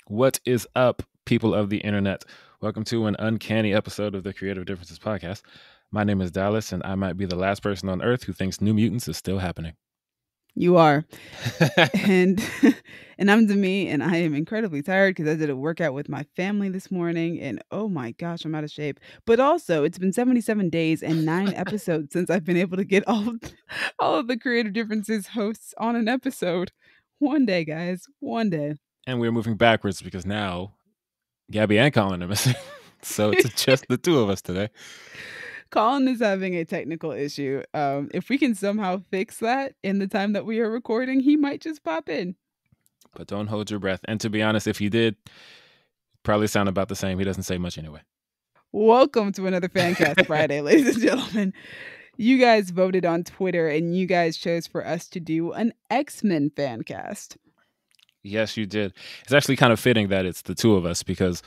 What is up, people of the internet? Welcome to an uncanny episode of the Creative Differences podcast. My name is Dallas, and I might be the last person on Earth who thinks New Mutants is still happening. You are. and I'm Demi, and I am incredibly tired because I did a workout with my family this morning, and oh my gosh, I'm out of shape. But also, it's been 77 days and 9 episodes since I've been able to get all of the Creative Differences hosts on an episode. One day, guys. One day. And we're moving backwards because now Gabby and Colin are missing. So it's just the two of us today. Colin is having a technical issue. If we can somehow fix that in the time that we are recording, he might just pop in. But don't hold your breath. And to be honest, if he did, probably sound about the same. He doesn't say much anyway. Welcome to another Fancast Friday, ladies and gentlemen. You guys voted on Twitter, and you guys chose for us to do an X-Men Fancast. Yes, you did. It's actually kind of fitting that it's the two of us because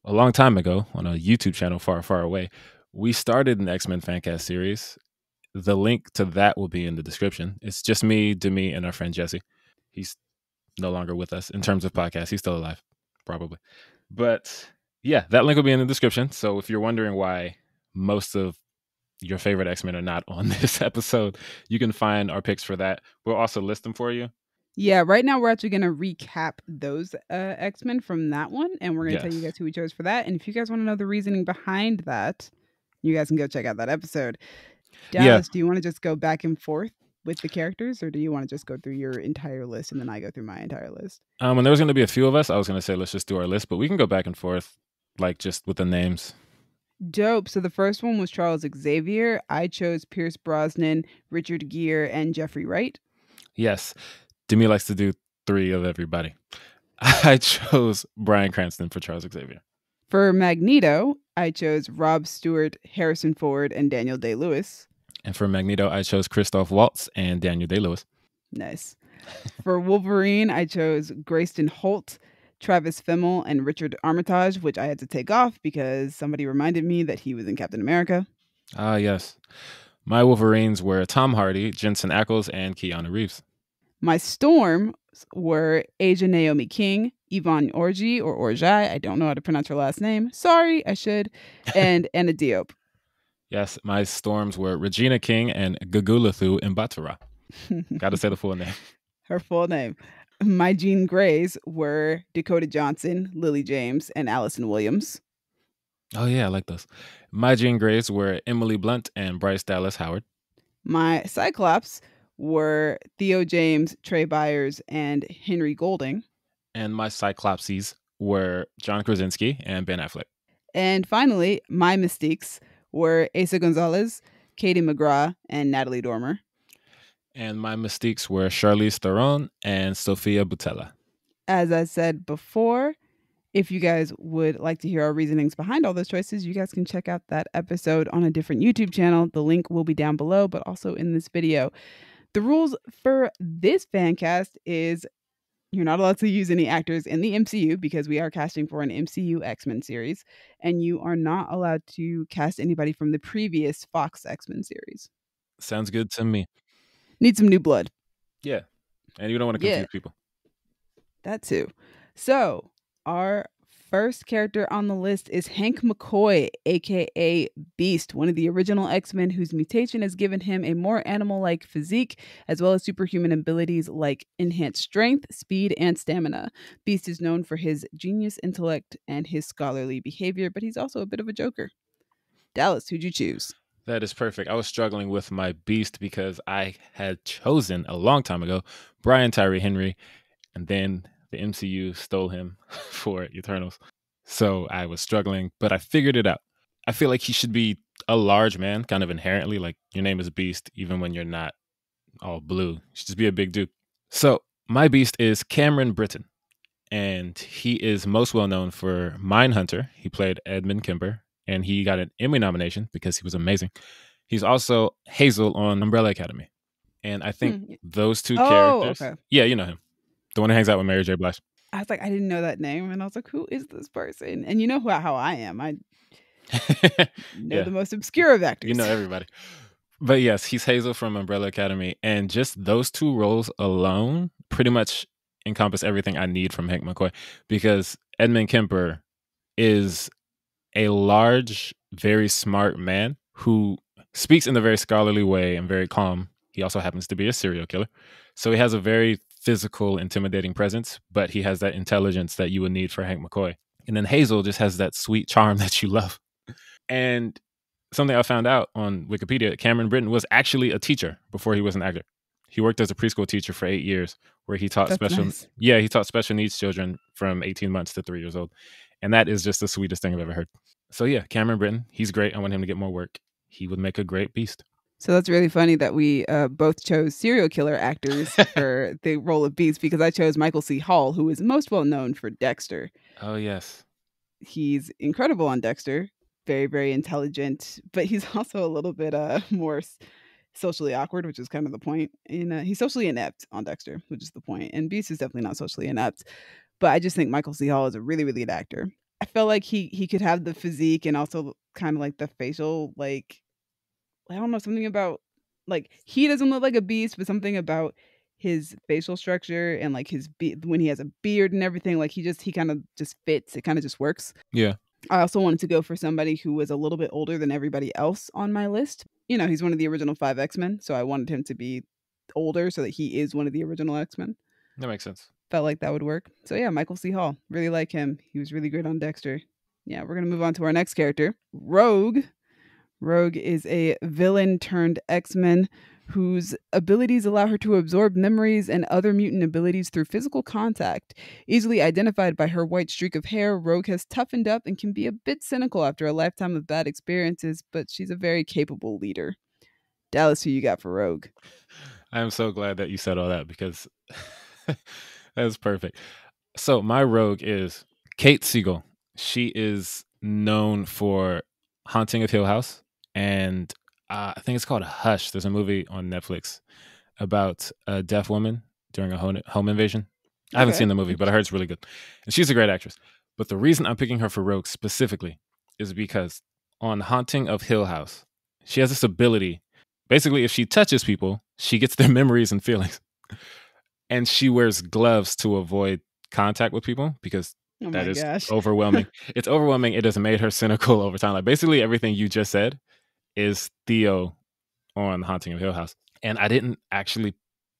a long time ago on a YouTube channel far, far away, we started an X-Men Fancast series. The link to that will be in the description. It's just me, Demi, and our friend Jesse. He's no longer with us in terms of podcasts. He's still alive, probably. But yeah, that link will be in the description. So if you're wondering why most of your favorite X-Men are not on this episode, you can find our picks for that. We'll also list them for you. Yeah, right now we're actually going to recap those X-Men from that one, and we're going to tell you guys who we chose for that. And if you guys want to know the reasoning behind that, you guys can go check out that episode. Dallas, do you want to just go back and forth with the characters, or do you want to just go through your entire list and then I go through my entire list? When there was going to be a few of us, I was going to say let's just do our list, but we can go back and forth, like just with the names. Dope. So the first one was Charles Xavier. I chose Pierce Brosnan, Richard Gere, and Jeffrey Wright. Yes. Demi likes to do 3 of everybody. I chose Bryan Cranston for Charles Xavier. For Magneto, I chose Rob Stewart, Harrison Ford, and Daniel Day-Lewis. And for Magneto, I chose Christoph Waltz and Daniel Day-Lewis. Nice. For Wolverine, I chose Grayston Holt, Travis Fimmel, and Richard Armitage, which I had to take off because somebody reminded me that he was in Captain America. Ah, yes. My Wolverines were Tom Hardy, Jensen Ackles, and Keanu Reeves. My Storms were Asia Naomi King, Yvonne Orji or Orjai. I don't know how to pronounce her last name. Sorry, I should. And Anna Diop. Yes, my Storms were Regina King and Gugulathu Mbatha. Got to say the full name. Her full name. My Jean Greys were Dakota Johnson, Lily James, and Allison Williams. Oh, yeah, I like those. My Jean Greys were Emily Blunt and Bryce Dallas Howard. My Cyclops were Theo James, Trey Byers, and Henry Golding. And my Cyclopses were John Krasinski and Ben Affleck. And finally, my Mystiques were Asa Gonzalez, Katie McGraw, and Natalie Dormer. And my Mystiques were Charlize Theron and Sophia Boutella. As I said before, if you guys would like to hear our reasonings behind all those choices, you guys can check out that episode on a different YouTube channel. The link will be down below, but also in this video. The rules for this fancast is you're not allowed to use any actors in the MCU because we are casting for an MCU X-Men series, and you are not allowed to cast anybody from the previous Fox X-Men series. Sounds good to me. Need some new blood. Yeah, and you don't want to confuse people. That too. So our first character on the list is Hank McCoy, aka Beast, one of the original X-Men whose mutation has given him a more animal-like physique, as well as superhuman abilities like enhanced strength, speed, and stamina. Beast is known for his genius intellect and his scholarly behavior, but he's also a bit of a joker. Dallas, who'd you choose? That is perfect. I was struggling with my Beast because I had chosen a long time ago Brian Tyree Henry, and then the MCU stole him for Eternals. So I was struggling, but I figured it out. I feel like he should be a large man, kind of inherently. Like, your name is Beast, even when you're not all blue. You should just be a big dude. So my Beast is Cameron Britton, and he is most well known for Mindhunter. He played Edmund Kemper, and he got an Emmy nomination because he was amazing. He's also Hazel on Umbrella Academy. And I think those two characters... Okay. Yeah, you know him. The one who hangs out with Mary J. Blige. I was like, I didn't know that name. And I was like, who is this person? And you know how I am. I know the most obscure of actors. You know everybody. But yes, he's Hazel from Umbrella Academy. And just those two roles alone pretty much encompass everything I need from Hank McCoy, because Edmund Kemper is a large, very smart man who speaks in a very scholarly way and very calm. He also happens to be a serial killer. So he has a very physical, intimidating presence, but he has that intelligence that you would need for Hank McCoy. And then Hazel just has that sweet charm that you love. And something I found out on Wikipedia, Cameron Britton was actually a teacher before he was an actor. He worked as a preschool teacher for 8 years, where he taught he taught special needs children from 18 months to 3 years old. And that is just the sweetest thing I've ever heard. So yeah, Cameron Britton, he's great. I want him to get more work. He would make a great Beast. So that's really funny that we both chose serial killer actors for the role of Beast, because I chose Michael C. Hall, who is most well known for Dexter. Oh, yes. He's incredible on Dexter. Very, very intelligent, but he's also a little bit more socially awkward, which is kind of the point. And he's socially inept on Dexter, which is the point. And Beast is definitely not socially inept. But I just think Michael C. Hall is a really, really good actor. I felt like he could have the physique and also kind of like the facial, like, I don't know, something about, like, he doesn't look like a beast, but something about his facial structure and like his when he has a beard and everything, like he kind of just fits. It kind of just works. Yeah. I also wanted to go for somebody who was a little bit older than everybody else on my list. You know, he's one of the original 5 X-Men, so I wanted him to be older so that he is one of the original X-Men. That makes sense. Felt like that would work. So yeah, Michael C. Hall. Really like him. He was really great on Dexter. Yeah, we're going to move on to our next character, Rogue. Rogue is a villain turned X-Men whose abilities allow her to absorb memories and other mutant abilities through physical contact. Easily identified by her white streak of hair, Rogue has toughened up and can be a bit cynical after a lifetime of bad experiences, but she's a very capable leader. Dallas, who you got for Rogue? I am so glad that you said all that, because that's perfect. So my Rogue is Kate Siegel. She is known for Haunting of Hill House, and I think it's called Hush. There's a movie on Netflix about a deaf woman during a home invasion. I haven't seen the movie, but I heard it's really good. And she's a great actress. But the reason I'm picking her for Rogue specifically is because on Haunting of Hill House, she has this ability. Basically, if she touches people, she gets their memories and feelings. And she wears gloves to avoid contact with people, because that is overwhelming. It's overwhelming. It has made her cynical over time. Like, basically everything you just said is Theo on Haunting of Hill House. And I didn't actually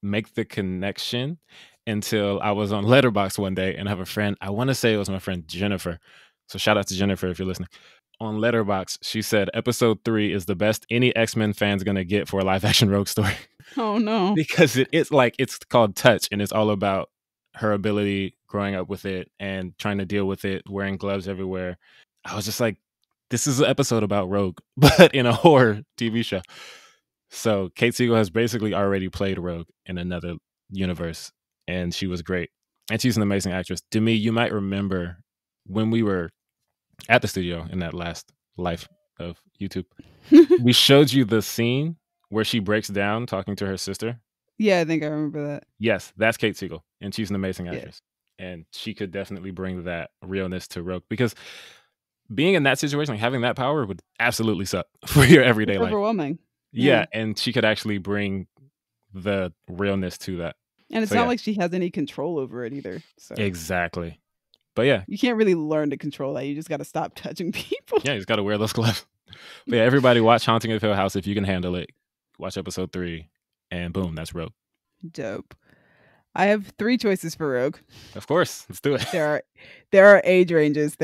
make the connection until I was on Letterboxd one day and I have a friend, I want to say it was my friend Jennifer. So shout out to Jennifer if you're listening. On Letterboxd, she said episode 3 is the best any X-Men fan's gonna get for a live action Rogue story. Oh no. Because it's called Touch, and it's all about her ability growing up with it and trying to deal with it, wearing gloves everywhere. I was just like, this is an episode about Rogue, but in a horror TV show. So Kate Siegel has basically already played Rogue in another universe, and she was great. And she's an amazing actress. Demi, you might remember when we were at the studio in that last life of YouTube, we showed you the scene where she breaks down talking to her sister. Yeah, I think I remember that. Yes, that's Kate Siegel, and she's an amazing actress. Yeah. And she could definitely bring that realness to Rogue, because being in that situation, like having that power, would absolutely suck for your everyday life. Overwhelming. Yeah, and she could actually bring the realness to that. And it's not like she has any control over it either. So. Exactly. But yeah. You can't really learn to control that. You just got to stop touching people. Yeah, you just got to wear those gloves. But yeah, everybody watch Haunting of Hill House if you can handle it. Watch episode 3, and boom, that's Rogue. Dope. I have 3 choices for Rogue. Of course, let's do it. There are age ranges.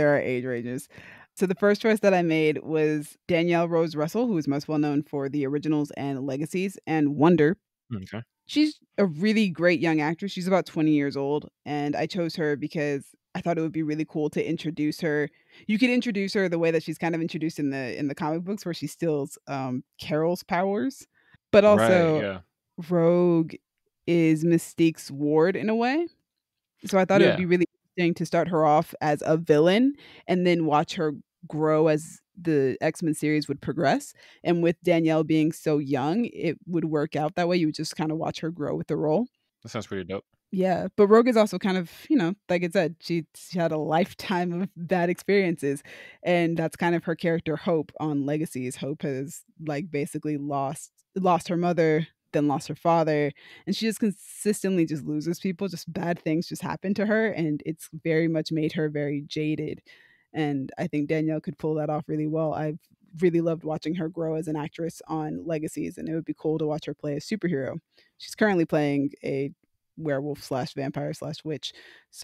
So the first choice that I made was Danielle Rose Russell, who is most well known for the originals and legacies and Wonder. Okay. She's a really great young actress. She's about 20 years old, and I chose her because I thought it would be really cool to introduce her. You could introduce her the way that she's kind of introduced in the comic books, where she steals Carol's powers, but also Rogue is Mystique's ward in a way. So I thought it would be really interesting to start her off as a villain and then watch her grow as the X-Men series would progress. And with Danielle being so young, it would work out that way. You would just kind of watch her grow with the role. That sounds pretty dope. Yeah, but Rogue is also kind of, like I said, she had a lifetime of bad experiences, and that's kind of her character Hope on Legacies. Hope has like basically lost her mother then lost her father, and she just consistently just loses people. Just bad things just happen to her, and it's very much made her very jaded. And I think Danielle could pull that off really well. I've really loved watching her grow as an actress on Legacies, and it would be cool to watch her play a superhero. She's currently playing a werewolf slash vampire slash witch.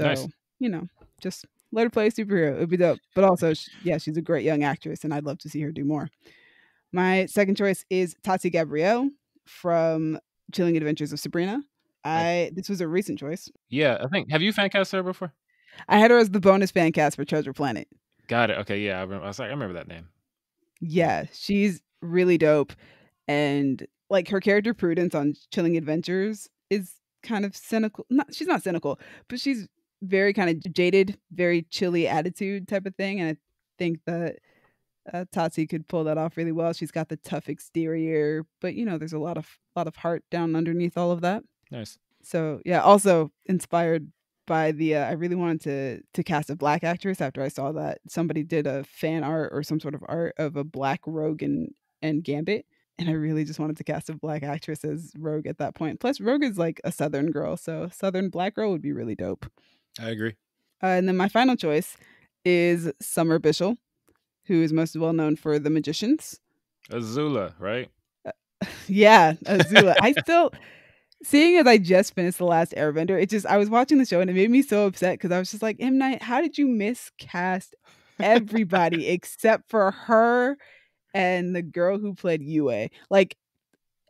Nice. So, just let her play a superhero. It would be dope. But also, she's a great young actress, and I'd love to see her do more. My second choice is Tati Gabrielle from Chilling Adventures of Sabrina. This was a recent choice. Yeah, I think. Have you fan cast her before? I had her as the bonus fan cast for Treasure Planet. Got it. Okay, yeah, I remember that name. Yeah, she's really dope. And like her character Prudence on Chilling Adventures is kind of cynical. She's not cynical, but she's very kind of jaded, very chilly attitude type of thing. And I think that Tati could pull that off really well. She's got the tough exterior, but there's a lot of heart down underneath all of that. Nice. So yeah, also inspired by the I really wanted to cast a Black actress after I saw that somebody did a fan art or some sort of art of a Black Rogue and Gambit, and I really just wanted to cast a Black actress as Rogue at that point. Plus Rogue is like a Southern girl, so Southern Black girl would be really dope. I agree. And then my final choice is Summer Bishel, who is most well known for The Magicians. Azula, right? Yeah, Azula. I still, seeing as I just finished The Last Airbender, I was watching the show and it made me so upset because I was just like, M. Night, how did you miscast everybody except for her and the girl who played Yue? Like,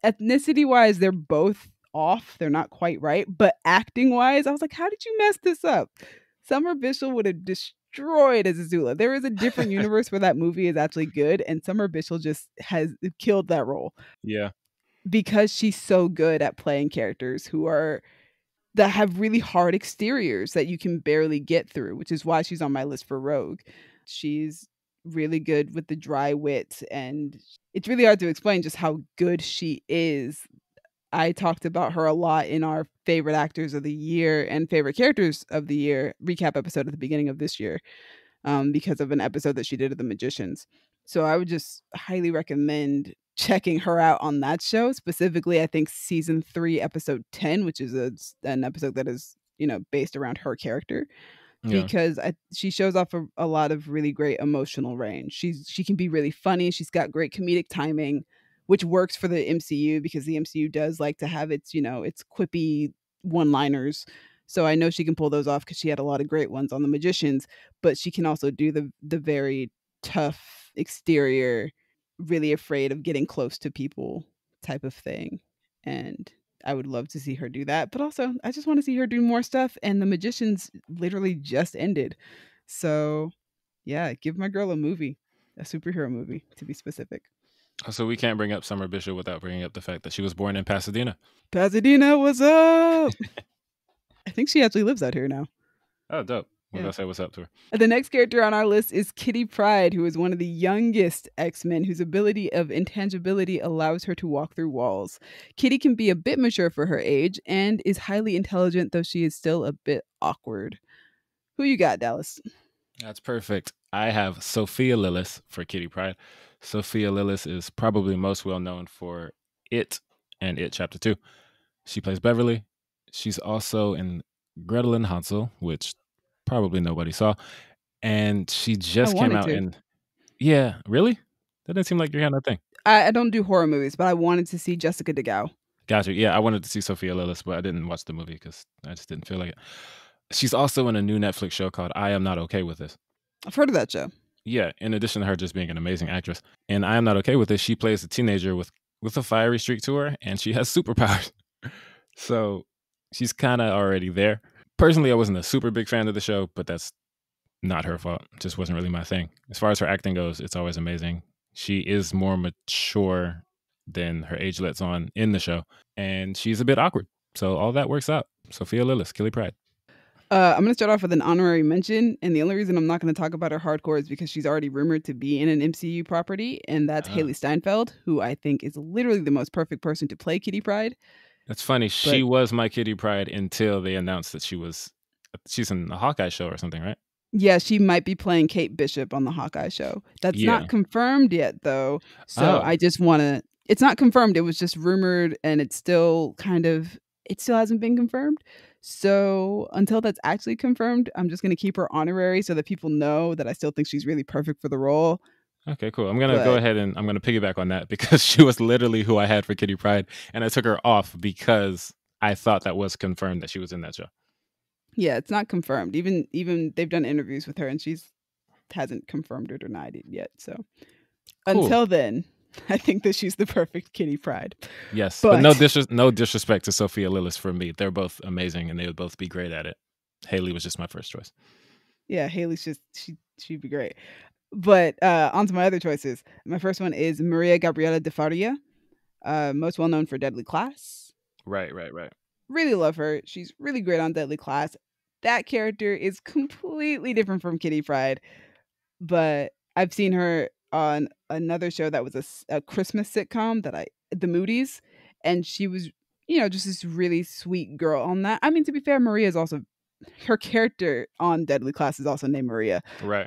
ethnicity wise, they're both off. They're not quite right. But acting wise, I was like, how did you mess this up? Summer Bishel would have destroyed as Azula. There is a different universe where that movie is actually good, and Summer Bishel just has killed that role. Yeah. Because she's so good at playing characters that have really hard exteriors that you can barely get through, which is why she's on my list for Rogue. She's really good with the dry wit, and it's really hard to explain just how good she is. I talked about her a lot in our favorite actors of the year and favorite characters of the year recap episode at the beginning of this year, because of an episode that she did of The Magicians. So I would just highly recommend checking her out on that show. Specifically, I think season 3, episode 10, which is an episode that is, based around her character. Yeah. Because she shows off a lot of really great emotional range. She can be really funny. She's got great comedic timing, which works for the MCU because the MCU does like to have its quippy one-liners. So I know she can pull those off because she had a lot of great ones on The Magicians, but she can also do the very tough exterior, really afraid of getting close to people type of thing. And I would love to see her do that. But also, I just want to see her do more stuff. And The Magicians literally just ended. So yeah, give my girl a movie, a superhero movie to be specific. So we can't bring up Summer Bishel without bringing up the fact that she was born in Pasadena. Pasadena, what's up? I think she actually lives out here now. Oh, dope. We're going to say what's up to her. The next character on our list is Kitty Pryde, who is one of the youngest X-Men whose ability of intangibility allows her to walk through walls. Kitty can be a bit mature for her age and is highly intelligent, though she is still a bit awkward. Who you got, Dallas? That's perfect. I have Sophia Lillis for Kitty Pryde. Sophia Lillis is probably most well known for It and It Chapter 2. She plays Beverly. She's also in Gretel and Hansel, which probably nobody saw. And she just came out in... Yeah, really? That didn't seem like your kind of thing. I don't do horror movies, but I wanted to see Jessica DeGao. Gotcha. Yeah, I wanted to see Sophia Lillis, but I didn't watch the movie because I just didn't feel like it. She's also in a new Netflix show called I Am Not Okay With This. I've heard of that show. Yeah, in addition to her just being an amazing actress. And I Am Not Okay With This, she plays a teenager with a fiery streak to her, and she has superpowers. So she's kind of already there. Personally, I wasn't a super big fan of the show, but that's not her fault. It just wasn't really my thing. As far as her acting goes, it's always amazing. She is more mature than her age lets on in the show, and she's a bit awkward. So all that works out. Sophia Lillis, Kitty Pryde. I'm going to start off with an honorary mention, and the only reason I'm not going to talk about her hardcore is because she's already rumored to be in an MCU property, and that's Haley Steinfeld, who I think is literally the most perfect person to play Kitty Pryde. That's funny. She was my Kitty Pryde until they announced that she's in the Hawkeye show or something, right? Yeah, she might be playing Kate Bishop on the Hawkeye show. That's not confirmed yet, though. So I just want to It's not confirmed. It was just rumored, and it still hasn't been confirmed. So until that's actually confirmed, I'm just going to keep her honorary so that people know that I still think she's really perfect for the role. Okay, cool. I'm going to go ahead and I'm going to piggyback on that because she was literally who I had for Kitty Pryde, and I took her off because I thought that was confirmed that she was in that show. Yeah, it's not confirmed. Even they've done interviews with her, and she's hasn't confirmed or denied it yet. So until then, I think that she's the perfect Kitty Pryde. Yes, but no disrespect to Sophia Lillis for me. They're both amazing, and they would both be great at it. Haley was just my first choice. Yeah, Haley's just she'd be great. But on to my other choices. My first one is Maria Gabriela de Faria, most well known for Deadly Class. Right. Really love her. She's really great on Deadly Class. That character is completely different from Kitty Pryde, but I've seen her on another show that was a Christmas sitcom The Moody's, and she was, just this really sweet girl on that. I mean, to be fair, Maria is also, her character on Deadly Class is also named Maria. Right.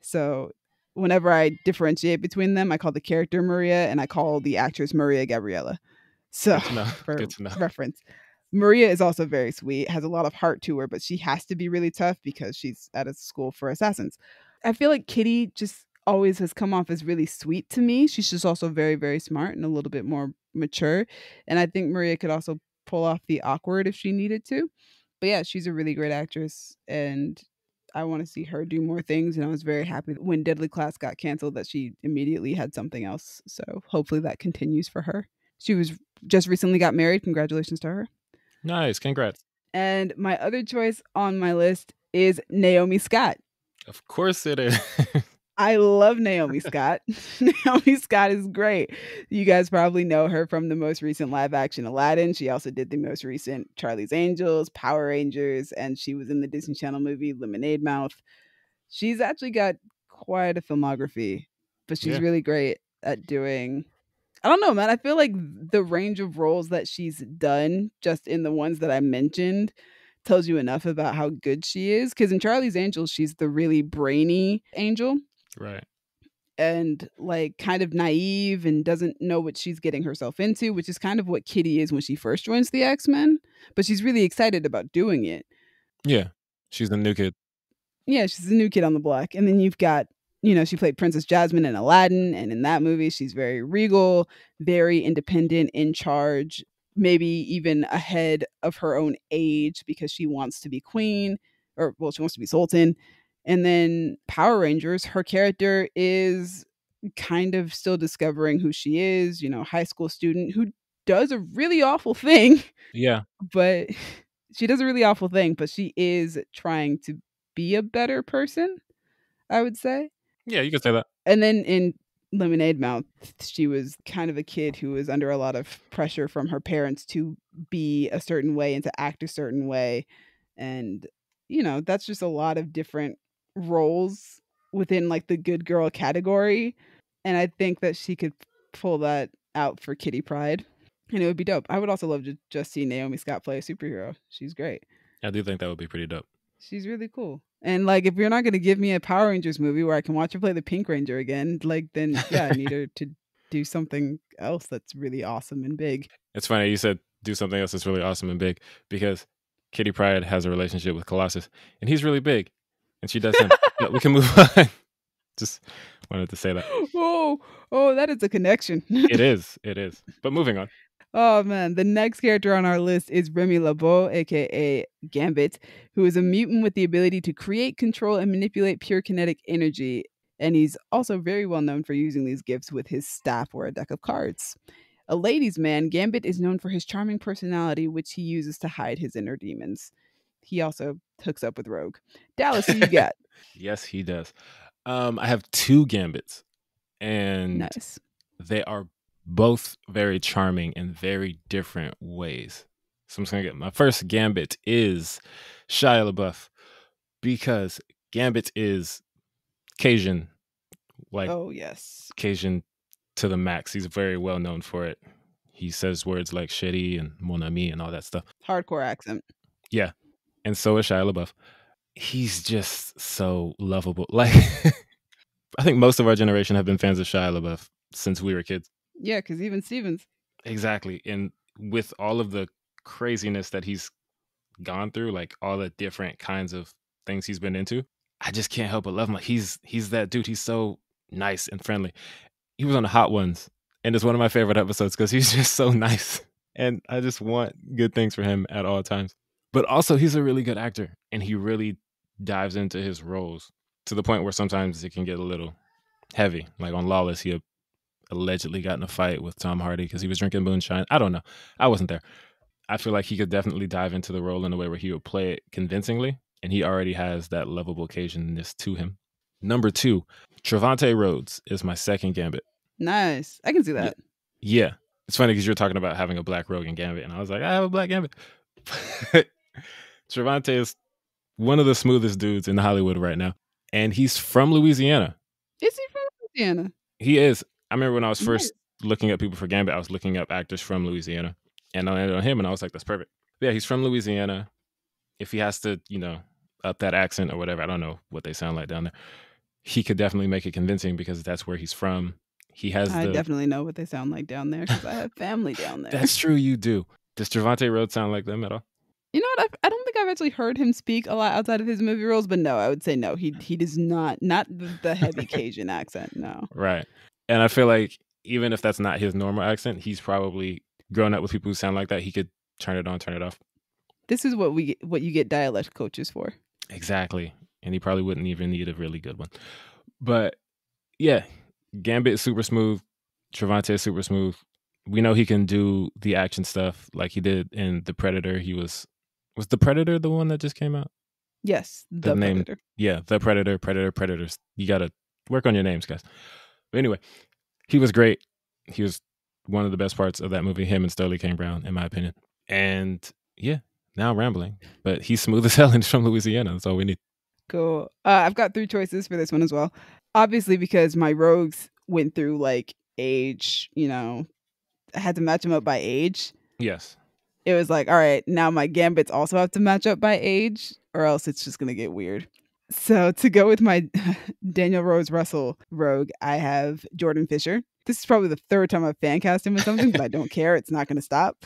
So whenever I differentiate between them, I call the character Maria and I call the actress Maria Gabriela. So Good to know. Reference. Maria is also very sweet, has a lot of heart to her, but she has to be really tough because she's at a school for assassins. I feel like Kitty just always has come off as really sweet to me. She's just also very, very smart and a little bit more mature. And I think Maria could also pull off the awkward if she needed to. But yeah, she's a really great actress, and I want to see her do more things. And I was very happy when Deadly Class got canceled that she immediately had something else. So hopefully that continues for her. She was just recently got married. Congratulations to her. Nice. Congrats. And my other choice on my list is Naomi Scott. Of course it is. I love Naomi Scott. Naomi Scott is great. You guys probably know her from the most recent live action Aladdin. She also did the most recent Charlie's Angels, Power Rangers, and she was in the Disney Channel movie Lemonade Mouth. She's actually got quite a filmography, but she's really great at doing, I don't know, man. I feel like the range of roles that she's done, just in the ones that I mentioned, tells you enough about how good she is. Because in Charlie's Angels, she's the really brainy angel. Right. And like kind of naive and doesn't know what she's getting herself into, which is kind of what Kitty is when she first joins the X-Men. But she's really excited about doing it. Yeah. She's the new kid. Yeah, she's the new kid on the block. And then you've got, she played Princess Jasmine in Aladdin. And in that movie, she's very regal, very independent, in charge, maybe even ahead of her own age because she wants to be queen, or well, she wants to be sultan. And then Power Rangers, her character is kind of still discovering who she is, high school student who does a really awful thing. Yeah. But she does a really awful thing, but she is trying to be a better person, I would say. Yeah, you could say that. And then in Lemonade Mouth, she was kind of a kid who was under a lot of pressure from her parents to be a certain way and to act a certain way. And, that's just a lot of different roles within like the good girl category. And I think that she could pull that out for Kitty Pryde. And it would be dope. I would also love to just see Naomi Scott play a superhero. She's great. I do think that would be pretty dope. She's really cool. And like, if you're not going to give me a Power Rangers movie where I can watch her play the Pink Ranger again, like, then yeah, I need her to do something else that's really awesome and big. It's funny you said do something else that's really awesome and big because Kitty Pryde has a relationship with Colossus, and he's really big, and she does him. We can move on. Just wanted to say that. Oh, that is a connection. It is. But moving on. Oh man, the next character on our list is Remy LeBeau, aka Gambit, who is a mutant with the ability to create, control, and manipulate pure kinetic energy. And he's also very well known for using these gifts with his staff or a deck of cards. A ladies' man, Gambit is known for his charming personality, which he uses to hide his inner demons. He also hooks up with Rogue. Dallas, who you got? Yes, he does. I have two Gambits, and nice. They are both very charming in very different ways. So I'm just going to get my first Gambit is Shia LaBeouf, because Gambit is Cajun. Like, oh, yes. Cajun to the max. He's very well known for it. He says words like shitty and mon ami and all that stuff. Hardcore accent. Yeah. And so is Shia LaBeouf. He's just so lovable. Like, I think most of our generation have been fans of Shia LaBeouf since we were kids. Yeah, because even Stevens. Exactly. And with all of the craziness that he's gone through, like all the different kinds of things he's been into, I just can't help but love him. Like he's that dude. He's so nice and friendly. He was on the Hot Ones, and it's one of my favorite episodes because he's just so nice. And I just want good things for him at all times. But also, he's a really good actor, and he really dives into his roles to the point where sometimes it can get a little heavy. Like on Lawless, he allegedly got in a fight with Tom Hardy because he was drinking moonshine. I don't know. I wasn't there. I feel like he could definitely dive into the role in a way where he would play it convincingly, and he already has that lovable Cajunness to him. Number 2, Trevante Rhodes is my second Gambit. Nice. I can see that. Yeah. It's funny because you're talking about having a black rogue in Gambit, and I was like, I have a black Gambit. Trevante is one of the smoothest dudes in Hollywood right now, and he's from Louisiana. Is he from Louisiana? He is. I remember when I was first looking up people for Gambit, I was looking up actors from Louisiana, and I landed on him, and I was like, that's perfect. But yeah, he's from Louisiana. If he has to, up that accent or whatever, I don't know what they sound like down there, he could definitely make it convincing because that's where he's from. I definitely know what they sound like down there because I have family down there. That's true, you do. Does Trevante Rhodes sound like them at all? You know what? I don't think I've actually heard him speak a lot outside of his movie roles, but no, I would say no. He does not the heavy Cajun accent, no. Right. And I feel like even if that's not his normal accent, he's probably grown up with people who sound like that. He could turn it on, turn it off. This is what you get dialect coaches for. Exactly. And he probably wouldn't even need a really good one. But yeah, Gambit is super smooth. Trevante is super smooth. We know he can do the action stuff like he did in The Predator. He was The Predator the one that just came out? Yes, The Predator. Yeah, The Predator, Predators. You got to work on your names, guys. But anyway, he was great. He was one of the best parts of that movie, him and Sterling K. Brown, in my opinion. And yeah, now I'm rambling. But he's smooth as hell and he's from Louisiana. That's all we need. Cool. I've got 3 choices for this one as well. Obviously, because my rogues went through like age, I had to match them up by age. Yes. It was like, all right, now my Gambits also have to match up by age, or else it's just going to get weird. So to go with my Daniel Rose Russell rogue, I have Jordan Fisher. This is probably the 3rd time I've fan cast him with something, but I don't care. It's not going to stop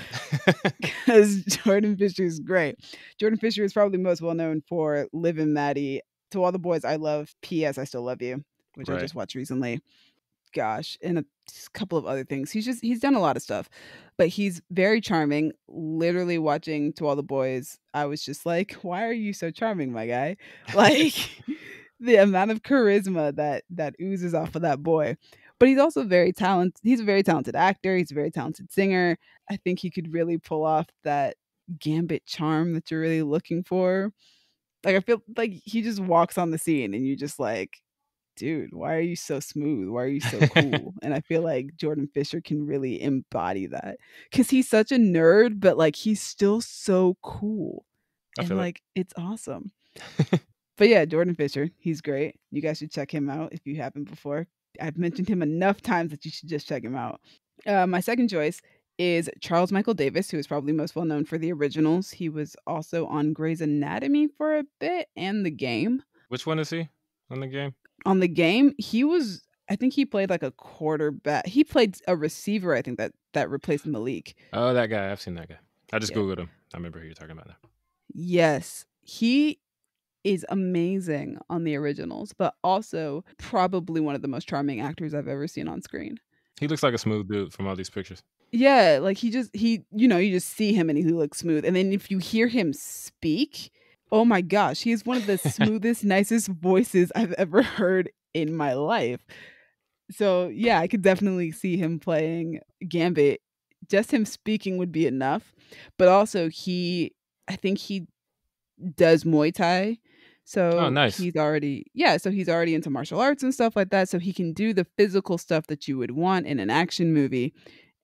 because Jordan Fisher is great. Jordan Fisher is probably most well known for Liv and Maddie. To All the Boys I Love, P.S. I Still Love You, which I just watched recently. Gosh, and a couple of other things. He's done a lot of stuff, but he's very charming. Literally watching To All the Boys, I was just like, why are you so charming, my guy? Like the amount of charisma that oozes off of that boy. But he's also very talented. He's a very talented actor. He's a very talented singer. I think he could really pull off that Gambit charm that you're really looking for. Like I feel like he just walks on the scene and you just like, dude, why are you so smooth? Why are you so cool? And I feel like Jordan Fisher can really embody that because he's such a nerd, but like he's still so cool. And like it's awesome. But yeah, Jordan Fisher, he's great. You guys should check him out if you haven't before. I've mentioned him enough times that you should just check him out. My second choice is Charles Michael Davis, who is probably most well known for the originals. He was also on Grey's Anatomy for a bit and The Game. Which one is he on The Game? On The Game, I think he played like a quarterback. He played a receiver, I think, that replaced Malik. Oh, that guy. I've seen that guy. I just Googled him. I remember who you're talking about now. Yes. He is amazing on the originals, but also probably one of the most charming actors I've ever seen on screen. He looks like a smooth dude from all these pictures. Yeah, like you just see him and he looks smooth. And then if you hear him speak, oh my gosh, he is one of the smoothest, nicest voices I've ever heard in my life. So yeah, I could definitely see him playing Gambit. Just him speaking would be enough. But also I think he does Muay Thai. So nice. he's already into martial arts and stuff like that. So he can do the physical stuff that you would want in an action movie.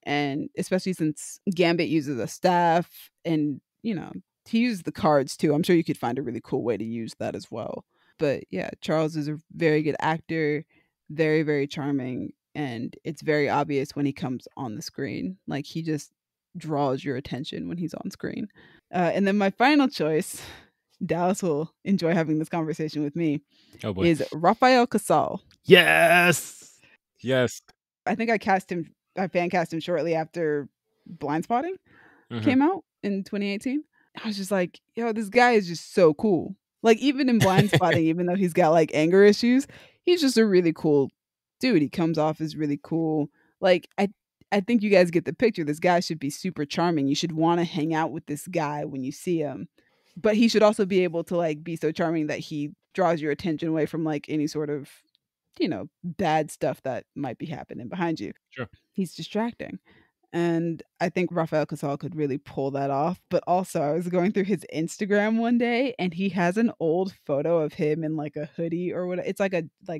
And especially since Gambit uses a staff and, he uses the cards too. I'm sure you could find a really cool way to use that as well. But yeah, Charles is a very good actor, very, very charming. And it's very obvious when he comes on the screen. Like he just draws your attention when he's on screen. And then my final choice, Dallas will enjoy having this conversation with me, is Rafael Casal. Yes. I think I cast him I fan cast him shortly after Blind Spotting came out in 2018. I was just like, yo, this guy is just so cool. Like, even in Blind Spotting, even though he's got like anger issues, he's just a really cool dude. He comes off as really cool. Like, I think you guys get the picture. This guy should be super charming. You should want to hang out with this guy when you see him. But he should also be able to like be so charming that he draws your attention away from like any sort of, bad stuff that might be happening behind you. Sure. He's distracting. And I think Rafael Casal could really pull that off. But also, I was going through his Instagram one day, and he has an old photo of him in like a hoodie or whatever. It's like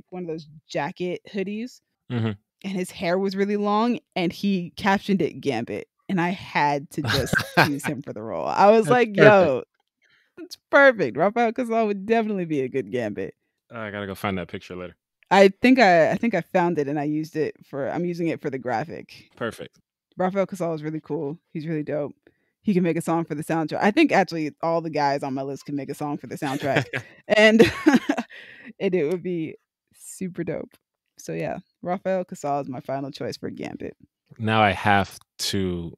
one of those jacket hoodies, and his hair was really long, and he captioned it Gambit, and I had to just use him for the role. I was like, "Yo, it's perfect." Rafael Casal would definitely be a good Gambit. I gotta go find that picture later. I think I found it, and I'm using it for the graphic. Perfect. Rafael Casal is really cool. He's really dope. He can make a song for the soundtrack. I think actually all the guys on my list can make a song for the soundtrack. and it would be super dope. So yeah, Rafael Casal is my final choice for Gambit. Now I have to,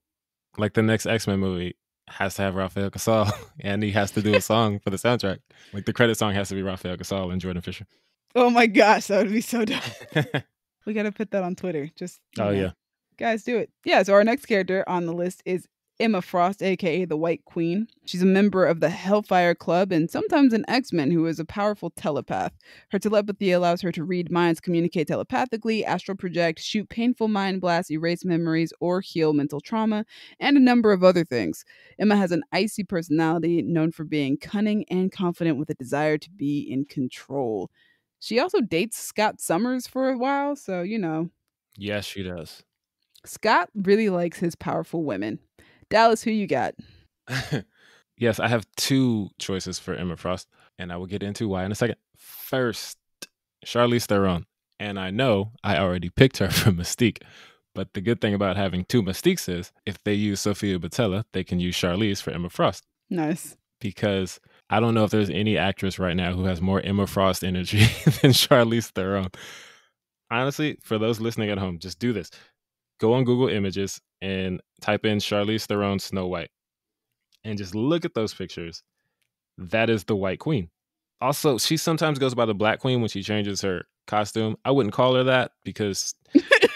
like, the next X-Men movie has to have Rafael Casal, and he has to do a song for the soundtrack. Like, the credit song has to be Rafael Casal and Jordan Fisher. Oh my gosh, that would be so dope. We got to put that on Twitter. Just yeah. Guys, do it. Yeah, so our next character on the list is Emma Frost, aka the White Queen. She's a member of the Hellfire Club and sometimes an X-Men who is a powerful telepath. Her telepathy allows her to read minds, communicate telepathically, astral project, shoot painful mind blasts, erase memories, or heal mental trauma, and a number of other things. Emma has an icy personality, known for being cunning and confident with a desire to be in control. She also dates Scott Summers for a while, so, Yes, she does. Scott really likes his powerful women. Dallas, who you got? Yes, I have two choices for Emma Frost, and I will get into why in a second. First, Charlize Theron. And I know I already picked her for Mystique, but the good thing about having two Mystiques is if they use Sophia Boutella, they can use Charlize for Emma Frost. Nice. Because I don't know if there's any actress right now who has more Emma Frost energy than Charlize Theron. Honestly, for those listening at home, just do this. Go on Google Images and type in Charlize Theron Snow White and just look at those pictures. That is the White Queen. Also, she sometimes goes by the Black Queen when she changes her costume. I wouldn't call her that because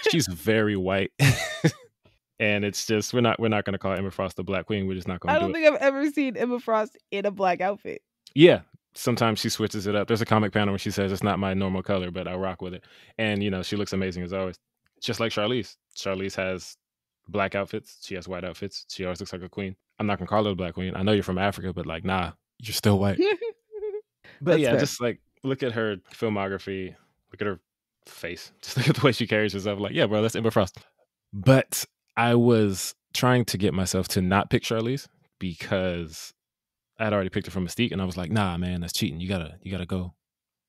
she's very white. And it's just we're not going to call Emma Frost the Black Queen. We're just not going to do it. I don't think I've ever seen Emma Frost in a black outfit. Yeah. Sometimes she switches it up. There's a comic panel where she says it's not my normal color, but I rock with it. And, she looks amazing as always. Just like Charlize. Charlize has black outfits. She has white outfits. She always looks like a queen. I'm not going to call her the Black Queen. I know you're from Africa, but like, nah, you're still white. But yeah, fair. Just like look at her filmography. Look at her face. Just look at the way she carries herself. Like, yeah, bro, that's Emma Frost. But I was trying to get myself to not pick Charlize because I had already picked her from Mystique, and I was like, nah, man, that's cheating. You gotta go.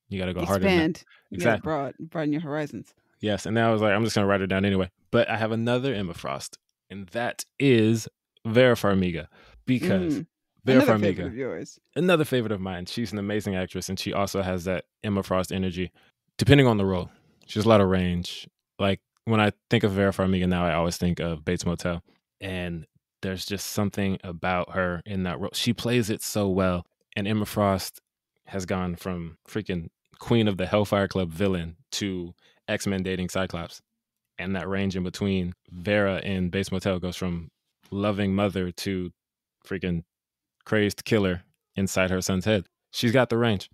You gotta go harder. Expand. Exactly. Broaden your horizons. Yes, and then I was like, I'm just gonna write her down anyway. But I have another Emma Frost, and that is Vera Farmiga, because Vera Another Farmiga, favorite of yours. Another favorite of mine. She's an amazing actress, and she also has that Emma Frost energy, depending on the role. She has a lot of range. Like when I think of Vera Farmiga now, I always think of Bates Motel, and there's just something about her in that role. She plays it so well, and Emma Frost has gone from freaking Queen of the Hellfire Club villain to X-Men dating Cyclops. And that range in between Vera in Bates Motel goes from loving mother to freaking crazed killer inside her son's head. She's got the range.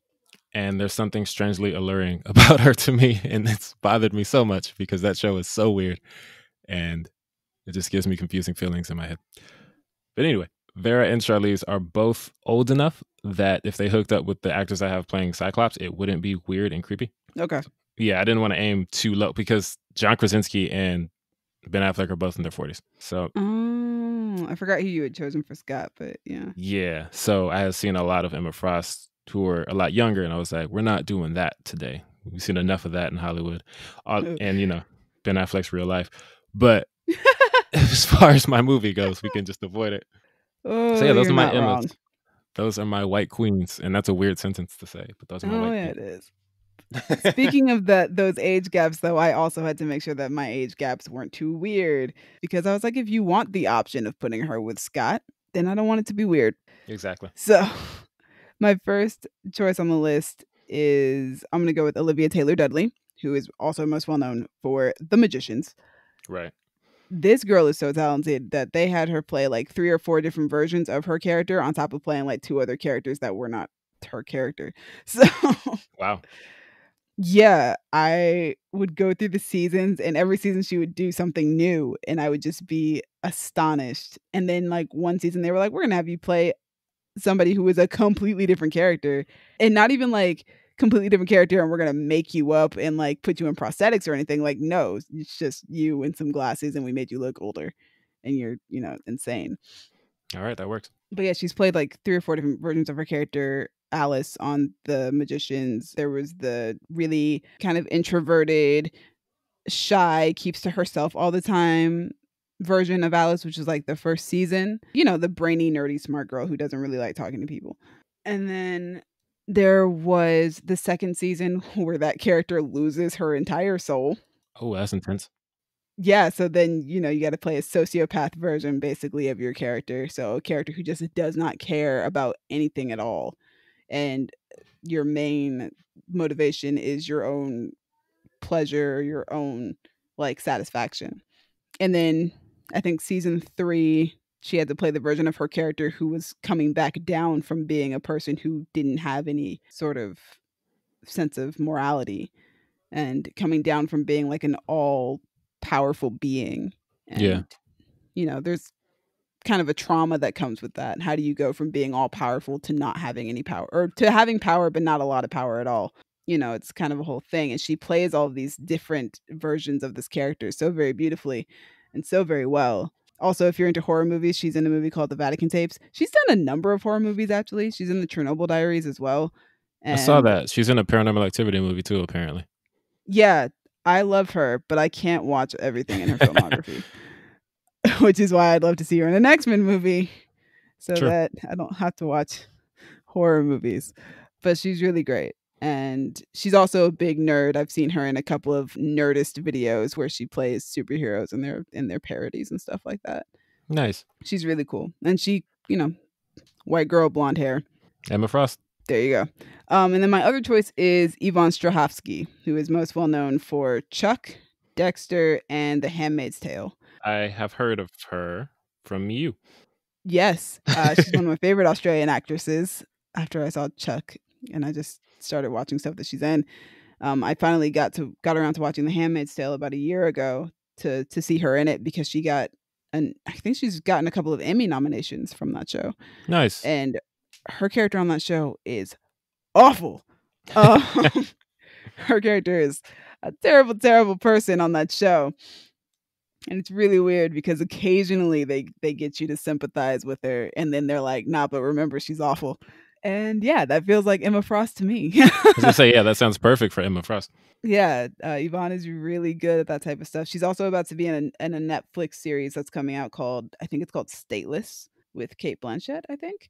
And there's something strangely alluring about her to me. And it's bothered me so much because that show is so weird. And it just gives me confusing feelings in my head. But anyway, Vera and Charlize are both old enough that if they hooked up with the actors I have playing Cyclops, it wouldn't be weird and creepy. Okay. Yeah, I didn't want to aim too low because John Krasinski and Ben Affleck are both in their 40s. So I forgot who you had chosen for Scott, but yeah. Yeah, so I had seen a lot of Emma Frost who were a lot younger, and I was like, we're not doing that today. We've seen enough of that in Hollywood. And, Ben Affleck's real life. But as far as my movie goes, we can just avoid it. Oh, so yeah, those are my Emmas. Wrong. Those are my white queens. And that's a weird sentence to say, but those are my white queens. It is. Speaking of those age gaps, though, I also had to make sure that my age gaps weren't too weird because I was like, if you want the option of putting her with Scott, then I don't want it to be weird. Exactly. So my first choice on the list is I'm going to go with Olivia Taylor-Dudley, who is also most well known for The Magicians. Right. This girl is so talented that they had her play like 3 or 4 different versions of her character on top of playing like 2 other characters that were not her character. So Wow. yeah, I would go through the seasons and every season she would do something new and I would just be astonished. And then like one season they were like, we're going to have you play somebody who is a completely different character, and not even like completely different character and we're going to make you up and like put you in prosthetics or anything. Like, no, it's just you and some glasses and we made you look older and you're, insane. All right, that works. But yeah, she's played like 3 or 4 different versions of her character Alice on The Magicians. There was the really kind of introverted, shy, keeps to herself all the time version of Alice, which is like the first season. The brainy, nerdy, smart girl who doesn't really like talking to people. And then there was the second season where that character loses her entire soul. Oh, that's intense. Yeah, so then, you got to play a sociopath version basically of your character. So a character who just does not care about anything at all. And your main motivation is your own pleasure, your own like satisfaction. And then I think season 3, she had to play the version of her character who was coming back down from being a person who didn't have any sort of sense of morality and coming down from being like an all powerful being. And, there's kind of a trauma that comes with that. How do you go from being all powerful to not having any power, or to having power but not a lot of power at all? It's kind of a whole thing. And she plays all of these different versions of this character so very beautifully and so very well. Also, if you're into horror movies, she's in a movie called The Vatican Tapes. She's done a number of horror movies, actually. She's in the Chernobyl Diaries as well. I saw that. She's in a Paranormal Activity movie too, apparently. Yeah, I love her, but I can't watch everything in her filmography. Which is why I'd love to see her in an X-Men movie so that I don't have to watch horror movies. But she's really great. And she's also a big nerd. I've seen her in a couple of Nerdist videos where she plays superheroes in their parodies and stuff like that. Nice. She's really cool. And she, white girl, blonde hair. Emma Frost. There you go. And then my other choice is Yvonne Strahovski, who is most well known for Chuck, Dexter, and The Handmaid's Tale. I have heard of her from you. Yes. She's one of my favorite Australian actresses after I saw Chuck, and I just started watching stuff that she's in. I finally got around to watching The Handmaid's Tale about a year ago to see her in it because I think she's gotten a couple of Emmy nominations from that show. Nice. And her character on that show is awful. Her character is a terrible, terrible person on that show. And it's really weird because occasionally they get you to sympathize with her and then they're like, nah, but remember, she's awful. And yeah, that feels like Emma Frost to me. I was going to say, yeah, that sounds perfect for Emma Frost. Yeah, Yvonne is really good at that type of stuff. She's also about to be in a Netflix series that's coming out I think it's called Stateless with Cate Blanchett, I think.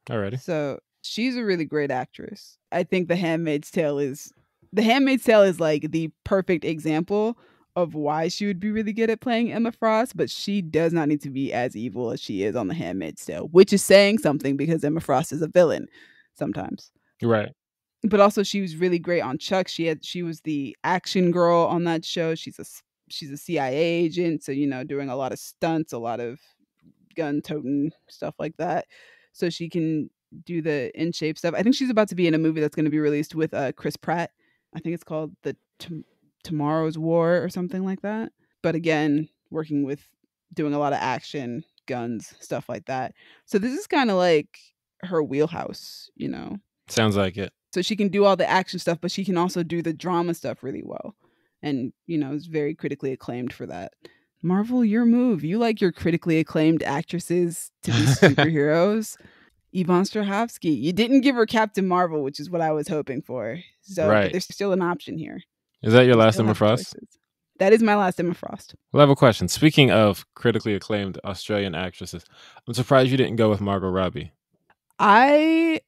Alrighty. So she's a really great actress. I think The Handmaid's Tale is like the perfect example of why she would be really good at playing Emma Frost, but she does not need to be as evil as she is on The Handmaid's Tale, which is saying something because Emma Frost is a villain sometimes. Right. But also she was really great on Chuck. She was the action girl on that show. She's a CIA agent, so doing a lot of stunts, a lot of gun toting stuff like that. So she can do the in shape stuff. I think she's about to be in a movie that's going to be released with Chris Pratt. I think it's called Tomorrow's War or something like that. But again, doing a lot of action, guns, stuff like that. So this is kind of like her wheelhouse, Sounds like it. So she can do all the action stuff, but she can also do the drama stuff really well. And, is very critically acclaimed for that. Marvel, your move. You like your critically acclaimed actresses to be superheroes. Yvonne Strahovski. You didn't give her Captain Marvel, which is what I was hoping for. So right. There's still an option here. Is that your last Emma Frost? Choices. That is my last Emma Frost. Well, I have a question. Speaking of critically acclaimed Australian actresses, I'm surprised you didn't go with Margot Robbie. I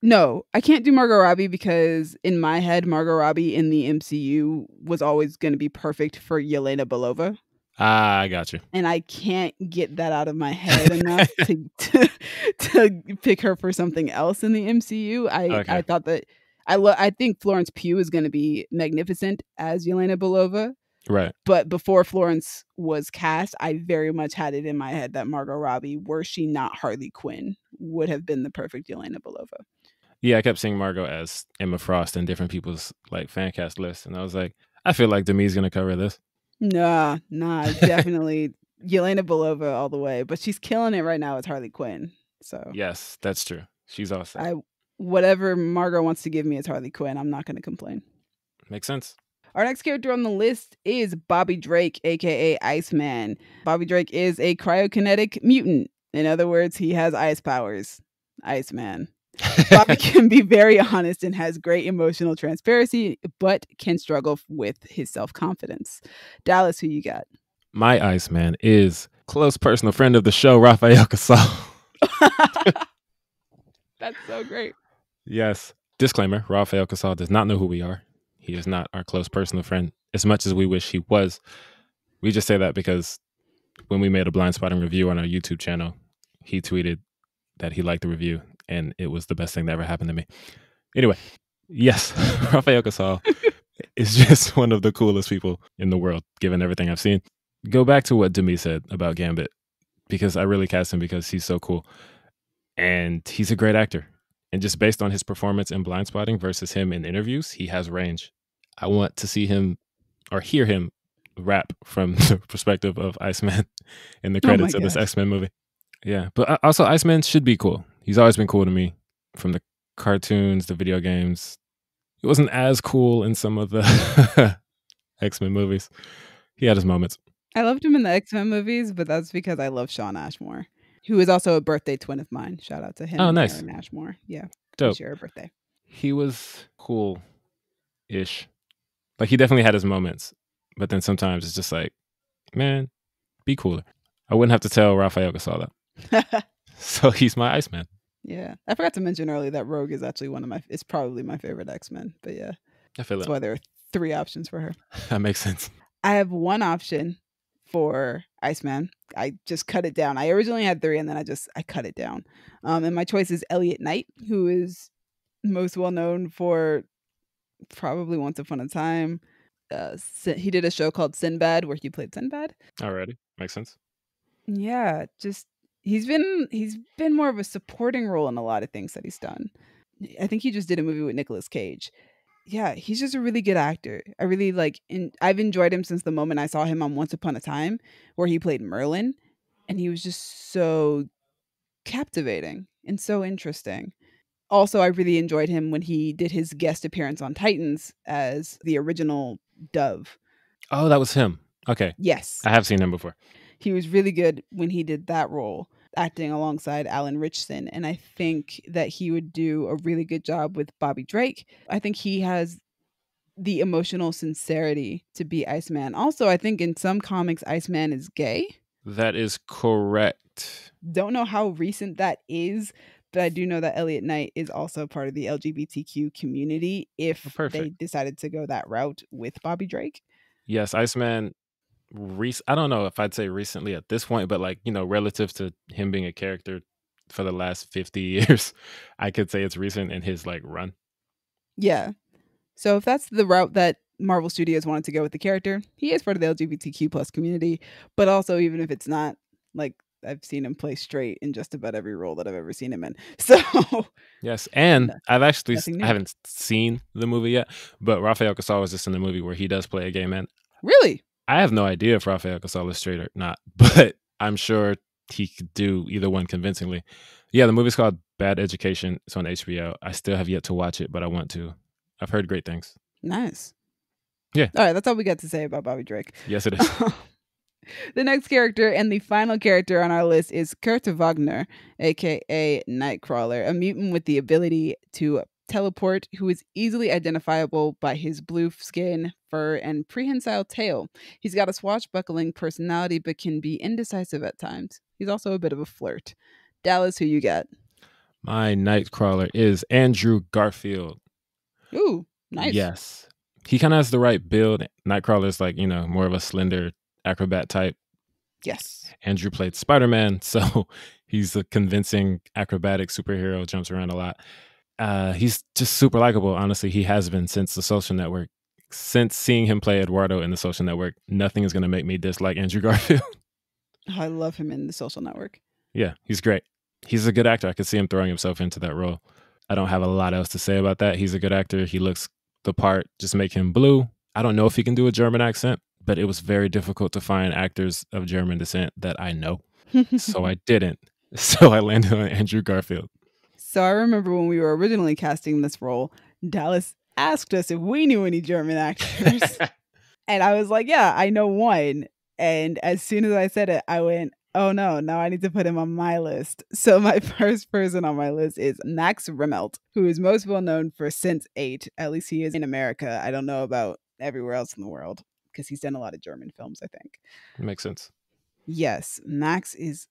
No, I can't do Margot Robbie because in my head, Margot Robbie in the MCU was always going to be perfect for Yelena Belova. Ah, I got you. And I can't get that out of my head enough to pick her for something else in the MCU. I thought that I think Florence Pugh is going to be magnificent as Yelena Belova. Right. But before Florence was cast, I very much had it in my head that Margot Robbie, were she not Harley Quinn, would have been the perfect Yelena Belova. Yeah, I kept seeing Margot as Emma Frost in different people's like fan cast lists, and I was like, I feel like Demi's gonna cover this. Nah, definitely Yelena Belova all the way. But she's killing it right now as Harley Quinn. So Yes, that's true. She's awesome. Whatever Margot wants to give me as Harley Quinn, I'm not going to complain. Makes sense. Our next character on the list is Bobby Drake, aka Iceman. Bobby Drake is a cryokinetic mutant. In other words, he has ice powers. Iceman. Bobby can be very honest and has great emotional transparency, but can struggle with his self-confidence. Dallas, who you got? My Iceman is close personal friend of the show, Rafael Casal. That's so great. Yes. Disclaimer, Rafael Casal does not know who we are. He is not our close personal friend, as much as we wish he was. We just say that because when we made a blind spotting review on our YouTube channel, he tweeted that he liked the review, and it was the best thing that ever happened to me. Anyway, yes, Rafael Casal is just one of the coolest people in the world, given everything I've seen. Go back to what Demi said about Gambit, because I really cast him because he's so cool. And he's a great actor. And just based on his performance in blind spotting versus him in interviews, he has range. I want to see him or hear him rap from the perspective of Iceman in the credits of this X-Men movie. Yeah, but also Iceman should be cool. He's always been cool to me, from the cartoons, the video games. He wasn't as cool in some of the X-Men movies. He had his moments. I loved him in the X-Men movies, but that's because I love Shawn Ashmore, who is also a birthday twin of mine. Shout out to him. Oh, nice. Aaron Ashmore. Yeah. Dope. We share a birthday. He was cool-ish. Like, he definitely had his moments, but then sometimes it's just like, man, be cooler. I wouldn't have to tell Rafael Casal that. So he's my Iceman. Yeah. I forgot to mention earlier that Rogue is actually it's probably my favorite X-Men. But yeah. I feel that's why there are 3 options for her. That makes sense. I have 1 option for Iceman. I just cut it down. I originally had 3 and then I cut it down. And my choice is Elliot Knight, who is most well known for probably Once Upon a Time. He did a show called Sinbad where he played Sinbad. Alrighty. Makes sense. Yeah, just he's been more of a supporting role in a lot of things that he's done. I think he just did a movie with Nicolas Cage. Yeah, he's just a really good actor. I really I've enjoyed him since the moment I saw him on Once Upon a Time, where he played Merlin, and he was just so captivating and so interesting. Also, I really enjoyed him when he did his guest appearance on Titans as the original Dove. Oh, that was him. Okay. Yes. I have seen him before. He was really good when he did that role, acting alongside Alan Ritchson. And I think that he would do a really good job with Bobby Drake. I think he has the emotional sincerity to be Iceman. Also, I think in some comics, Iceman is gay. That is correct. Don't know how recent that is, but I do know that Elliot Knight is also part of the LGBTQ community if they decided to go that route with Bobby Drake. Yes, Iceman, I don't know if I'd say recently at this point, but relative to him being a character for the last 50 years, I could say it's recent in his run. Yeah. So if that's the route that Marvel Studios wanted to go with the character, he is part of the LGBTQ plus community, but also even if it's not, I've seen him play straight in just about every role that I've ever seen him in. So yes, and I haven't seen the movie yet, but Rafael Casal was just in the movie where he does play a gay man. Really? I have no idea if Rafael Casal is straight or not, but I'm sure he could do either one convincingly. Yeah, the movie's called Bad Education. It's on HBO. I still have yet to watch it, but I want to. I've heard great things. Nice. Yeah. All right, that's all we got to say about Bobby Drake. Yes, it is. The next character and the final character on our list is Kurt Wagner, aka Nightcrawler, a mutant with the ability to teleport who is easily identifiable by his blue skin, fur, and prehensile tail. He's got a swashbuckling personality but can be indecisive at times. He's also a bit of a flirt. Dallas, who you got? My Nightcrawler is Andrew Garfield. Ooh, nice. Yes. He kind of has the right build. Nightcrawler's like, more of a slender acrobat type. Yes. Andrew played Spider-Man, so he's a convincing acrobatic superhero, jumps around a lot. He's just super likable. Honestly, he has been since The Social Network. Since seeing him play Eduardo in The Social Network, nothing is going to make me dislike Andrew Garfield. Oh, I love him in The Social Network. Yeah, he's great. He's a good actor. I could see him throwing himself into that role. I don't have a lot else to say about that. He's a good actor. He looks the part. Just make him blue. I don't know if he can do a German accent, but it was very difficult to find actors of German descent that I know. So I didn't. So I landed on Andrew Garfield. So I remember when we were originally casting this role, Dallas asked us if we knew any German actors. And I was like, yeah, I know one. And as soon as I said it, I went, oh no, now I need to put him on my list. So my first person on my list is Max Rimmelt, who is most well known for Sense8. At least he is in America. I don't know about everywhere else in the world because he's done a lot of German films, I think. Makes sense. Yes, Max is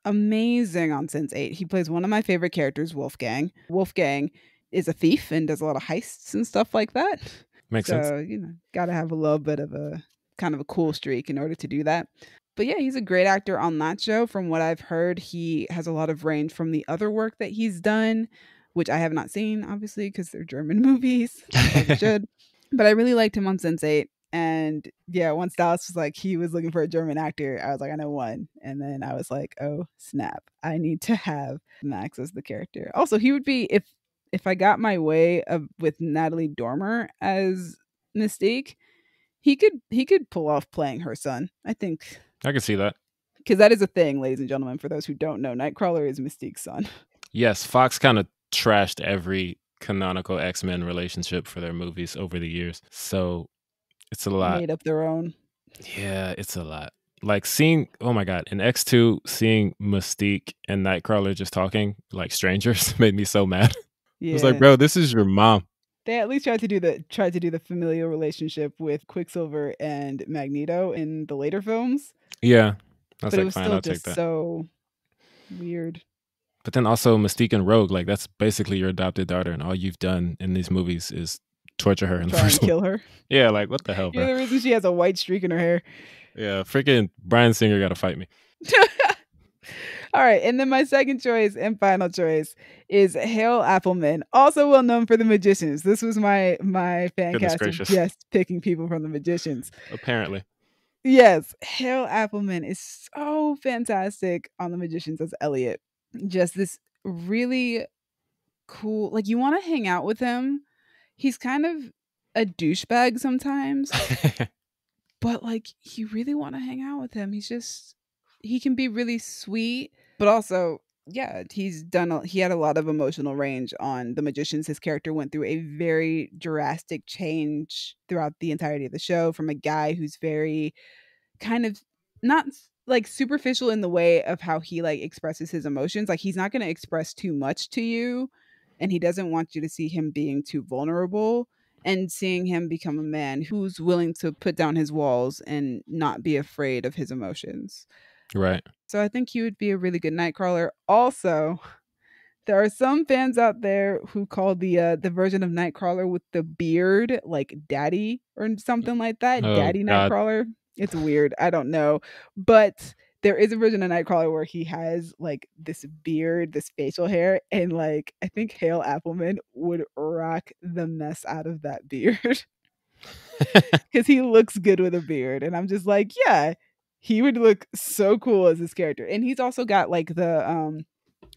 amazing on Sense8. He plays one of my favorite characters, Wolfgang. Wolfgang is a thief and does a lot of heists and stuff like that. Makes sense. So, gotta have a little bit of a kind of a cool streak in order to do that. But yeah, he's a great actor on that show. From what I've heard, he has a lot of range from the other work that he's done, which I have not seen, obviously, because they're German movies. I should. But I really liked him on Sense8. And yeah, once Dallas was like, he was looking for a German actor, I was like, I know one. And then I was like, oh, snap. I need to have Max as the character. Also, he would be, if I got my way with Natalie Dormer as Mystique, he could pull off playing her son. I think I can see that. Because that is a thing, ladies and gentlemen. For those who don't know, Nightcrawler is Mystique's son. Yes, Fox kind of trashed every canonical X-Men relationship for their movies over the years. So it's a lot. Made up their own. Yeah, it's a lot. Like seeing, oh my God, in X2, seeing Mystique and Nightcrawler just talking like strangers made me so mad. Yeah. I was like, bro, this is your mom. They at least tried to do the familial relationship with Quicksilver and Magneto in the later films. Yeah. But like, it was fine, still just so weird. But then also Mystique and Rogue, like that's basically your adopted daughter, and all you've done in these movies is torture her and kill her. Yeah, like what the hell, bro? You're the reason she has a white streak in her hair. Yeah, freaking Bryan Singer got to fight me. All right, and then my second choice and final choice is Hale Appleman, also well known for The Magicians. This was my Fancast of just picking people from The Magicians. Apparently. Yes, Hale Appleman is so fantastic on The Magicians as Elliot. Just this really cool, like you want to hang out with him. He's kind of a douchebag sometimes, but like you really want to hang out with him. He can be really sweet, but also, yeah, he had a lot of emotional range on The Magicians. His character went through a very drastic change throughout the entirety of the show, from a guy who's very kind of not like superficial in the way of how he like expresses his emotions. Like he's not going to express too much to you, and he doesn't want you to see him being too vulnerable, and seeing him become a man who's willing to put down his walls and not be afraid of his emotions. Right. So I think he would be a really good Nightcrawler. Also, there are some fans out there who call the version of Nightcrawler with the beard like Daddy or something like that. Oh, Daddy God. Nightcrawler. It's weird. I don't know. But there is a version of Nightcrawler where he has like this beard, this facial hair, and like I think Hale Appleman would rock the mess out of that beard. Because he looks good with a beard. And I'm just like, yeah, he would look so cool as this character. And he's also got like the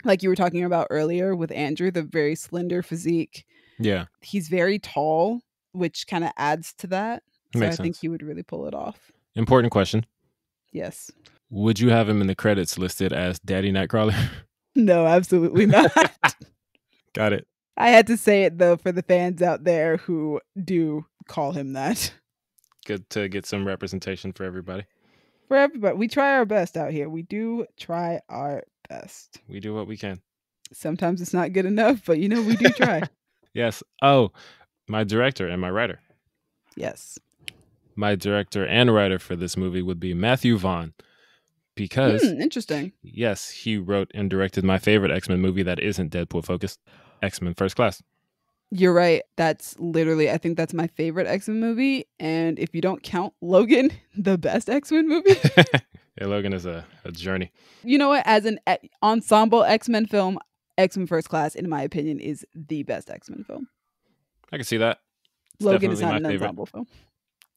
like you were talking about earlier with Andrew, the very slender physique. Yeah. He's very tall, which kind of adds to that. So Makes I think sense. he would really pull it off. Important question. Yes. Would you have him in the credits listed as Daddy Nightcrawler? No, absolutely not. Got it. I had to say it though for the fans out there who do call him that. Good to get some representation for everybody. For everybody. We try our best out here. We do try our best. We do what we can. Sometimes it's not good enough, but we do try. Yes. Oh, my director and my writer. Yes. My director and writer for this movie would be Matthew Vaughn. because interesting. yes, he wrote and directed my favorite X-Men movie that isn't Deadpool focused, X-Men First Class. You're right. That's literally, I think that's my favorite X-Men movie. And if you don't count Logan, the best X-Men movie. Yeah, Logan is a journey. You know what? As an ensemble X-Men film, X-Men First Class, in my opinion, is the best X-Men film. I can see that. It's Logan is not my an favorite ensemble film.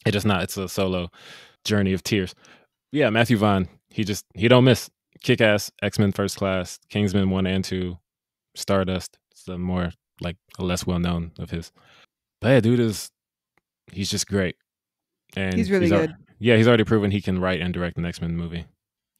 It is not. It's a solo journey of tears. Yeah, Matthew Vaughn, he don't miss. Kick-Ass, X-Men First Class, Kingsman 1 and 2, Stardust. It's a more like a less well-known of his. But yeah, dude he's just great. And he's really good. He's already proven he can write and direct an X-Men movie.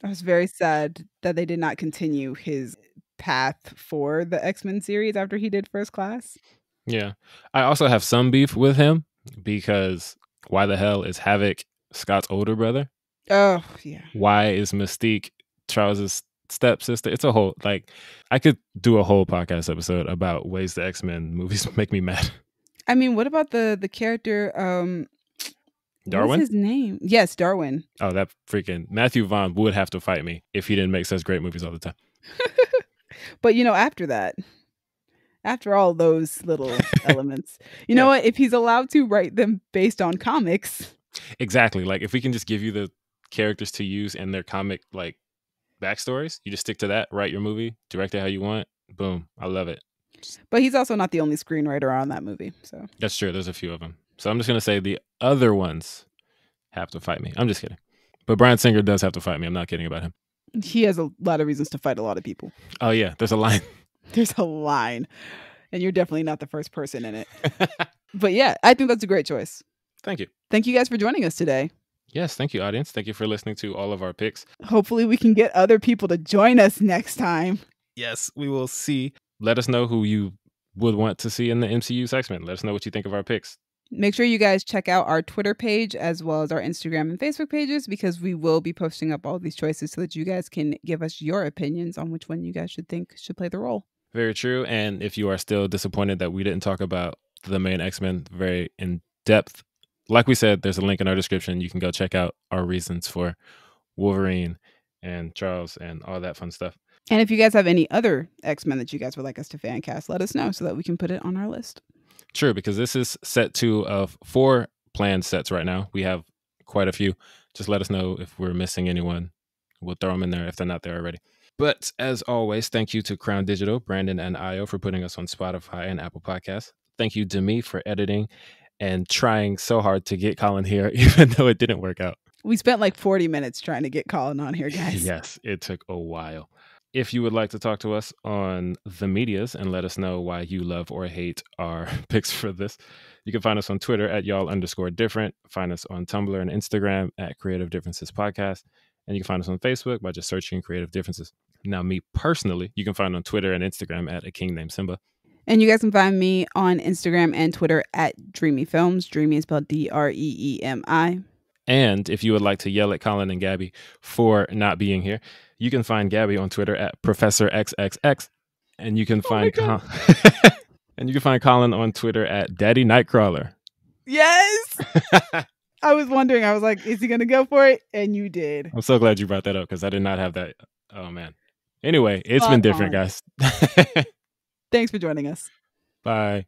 I was very sad that they did not continue his path for the X-Men series after he did First Class. Yeah. I also have some beef with him because why the hell is Havoc Scott's older brother? Oh, yeah. Why is Mystique Charles's stepsister? It's a whole, like, I could do a whole podcast episode about ways the X-Men movies make me mad. I mean, what about the character, Darwin? What's his name? Yes, Darwin. Oh, that freaking Matthew Vaughn would have to fight me if he didn't make such great movies all the time. But, after all those little elements, you know what? If he's allowed to write them based on comics. Exactly. Like, if we can just give you the characters to use and their comic, like, backstories, you just stick to that, write your movie, direct it how you want. Boom. I love it. But he's also not the only screenwriter on that movie. So that's true. There's a few of them. So I'm just going to say the other ones have to fight me. I'm just kidding. But Bryan Singer does have to fight me. I'm not kidding about him. He has a lot of reasons to fight a lot of people. Oh, yeah. There's a line. There's a line. And you're definitely not the first person in it. But yeah, I think that's a great choice. Thank you. Thank you guys for joining us today. Yes, thank you, audience. Thank you for listening to all of our picks. Hopefully we can get other people to join us next time. Yes, we will see. Let us know who you would want to see in the MCU's X-Men. Let us know what you think of our picks. Make sure you guys check out our Twitter page as well as our Instagram and Facebook pages because we will be posting up all these choices so that you guys can give us your opinions on which one you guys should play the role. Very true. And if you are still disappointed that we didn't talk about the main X-Men very in depth, like we said, there's a link in our description. You can go check out our reasons for Wolverine and Charles and all that fun stuff. And if you guys have any other X-Men that you guys would like us to fan cast, let us know so that we can put it on our list. True, because this is set 2 of 4 planned sets right now. We have quite a few. Just let us know if we're missing anyone. We'll throw them in there if they're not there already. But as always, thank you to Crown Digital, Brandon, and Io for putting us on Spotify and Apple Podcasts. Thank you to me for editing and trying so hard to get Colin here, even though it didn't work out. We spent like 40 minutes trying to get Colin on here, guys. Yes, it took a while. If you would like to talk to us on the medias and let us know why you love or hate our picks for this, you can find us on Twitter at y'all_different. Find us on Tumblr and Instagram at Creative Differences Podcast. And you can find us on Facebook by just searching Creative Differences. Now, me personally, you can find on Twitter and Instagram at A King Named Simba. And you guys can find me on Instagram and Twitter at Dreamy Films. Dreamy is spelled DREEMI. And if you would like to yell at Colin and Gabby for not being here, you can find Gabby on Twitter at Professor XXX. And you can find and you can find Colin on Twitter at Daddy Nightcrawler. Yes. I was wondering. I was like, is he going to go for it? And you did. I'm so glad you brought that up because I did not have that. Oh, man. Anyway, it's been different, guys. Thanks for joining us. Bye.